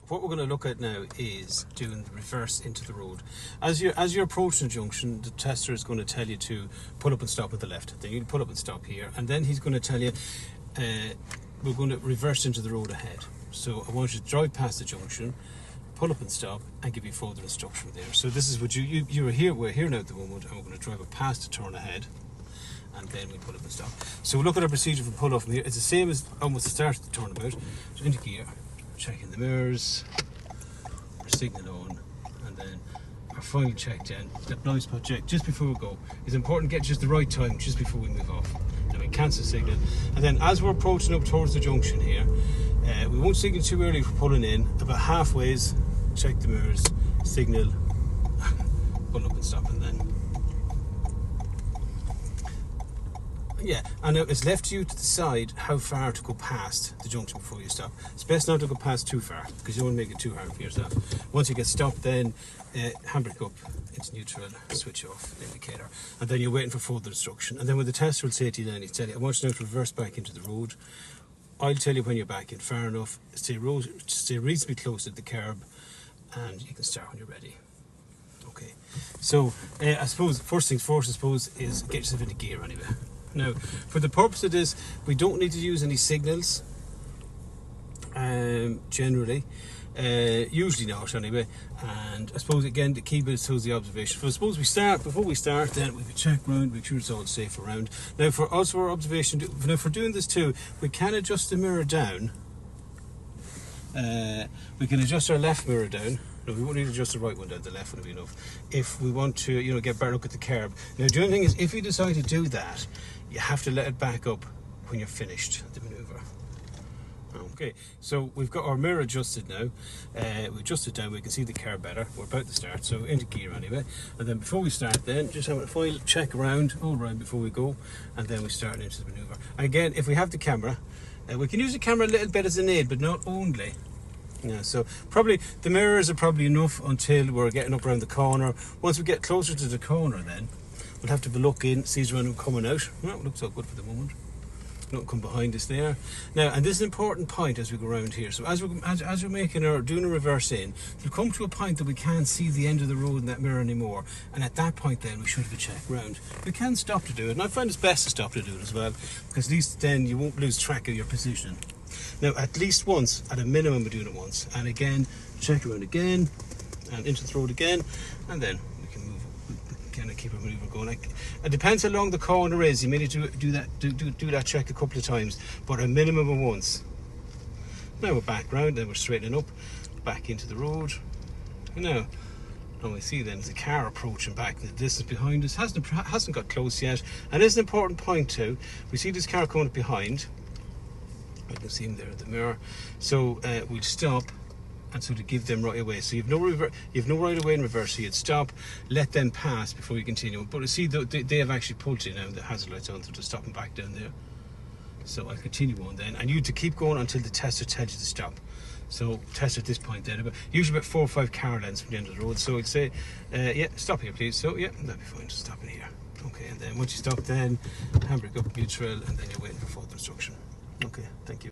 what we're going to look at now is doing the reverse into the road. As you're approaching the junction, the tester is going to tell you to pull up and stop at the left. Then you pull up and stop here, and then he's going to tell you we're going to reverse into the road ahead. So I want you to drive past the junction, pull up and stop, and give you further instruction there. So this is what we're here now at the moment, and we're going to drive it past the turn ahead, and then we pull up and stop. So look at our procedure for pull off from here. It's the same as almost the start of the turnabout. So into gear, checking the mirrors, our signal on, and then our final check then, that blind spot check just before we go. It's important to get just the right time just before we move off. Then we cancel signal, and then as we're approaching up towards the junction here, we won't signal too early for pulling in. About halfways, check the mirrors, signal, pull up and stop, and then yeah, and now it's left to you to decide how far to go past the junction before you stop. It's best not to go past too far because you don't want to make it too hard for yourself. Once you get stopped, then handbrake up into neutral, switch off the indicator, and then you're waiting for further instruction. And then when the tester will say to you, then he'll tell you, I want you now to reverse back into the road. I'll tell you when you're back in far enough, stay reasonably close to the curb, and you can start when you're ready. Okay, so I suppose first things first, is get yourself into gear anyway. Now, for the purpose of this, we don't need to use any signals, generally, usually not anyway. And I suppose again the key bit is the observation. So I suppose before we start, then we check round, make sure it's all safe around. Now for us, for our observation, now for doing this too, we can adjust the mirror down. We can adjust our left mirror down. No, we won't need to adjust the right one down, the left one will be enough. If we want to, get a better look at the curb. Now the only thing is, if you decide to do that, you have to let it back up when you're finished the manoeuvre. Okay, so we've got our mirror adjusted now. We adjusted down, we can see the curb better. We're about to start, so into gear anyway. And then before we start then, just having a final check all around before we go, and then we start into the manoeuvre. And again, if we have the camera, we can use the camera a little bit as an aid, but not only. Yeah, so probably the mirrors are probably enough until we're getting up around the corner. Once we get closer to the corner then, we'll have to be looking, see when we're coming out. Well, it looks so good for the moment. Don't come behind us there. Now, and this is an important point as we go around here. So as we're doing a reverse in, we'll come to a point that we can't see the end of the road in that mirror anymore. And at that point then, we should have a check round. We can stop to do it, and I find it's best to stop to do it as well, because at least then you won't lose track of your position. Now, at least once, at a minimum, we're doing it once. And again, check around again, and into the road again, and then we can move, kind of keep our manoeuvre going. It depends how long the corner is. You may need to do that check a couple of times, but a minimum of once. Now we're back round, then we're straightening up, back into the road. Now, all we see then is a car approaching back. The distance behind us hasn't got close yet, and this is an important point too. We see this car coming up behind. I can see him there at the mirror. So we'll stop, and so to give them right away. So you've no right away in reverse. So you'd stop, let them pass before you continue. But you see, they have actually pulled you now. The hazard lights on, so to stop them back down there. So I'll continue on then, and you to keep going until the tester tells you to stop. So test at this point then, usually about 4 or 5 car lengths from the end of the road. So I'd say, yeah, stop here please. So yeah, that'd be fine. Just stop in here. Okay, and then once you stop, then handbrake up neutral, and then you're waiting for further instruction. Okay, thank you.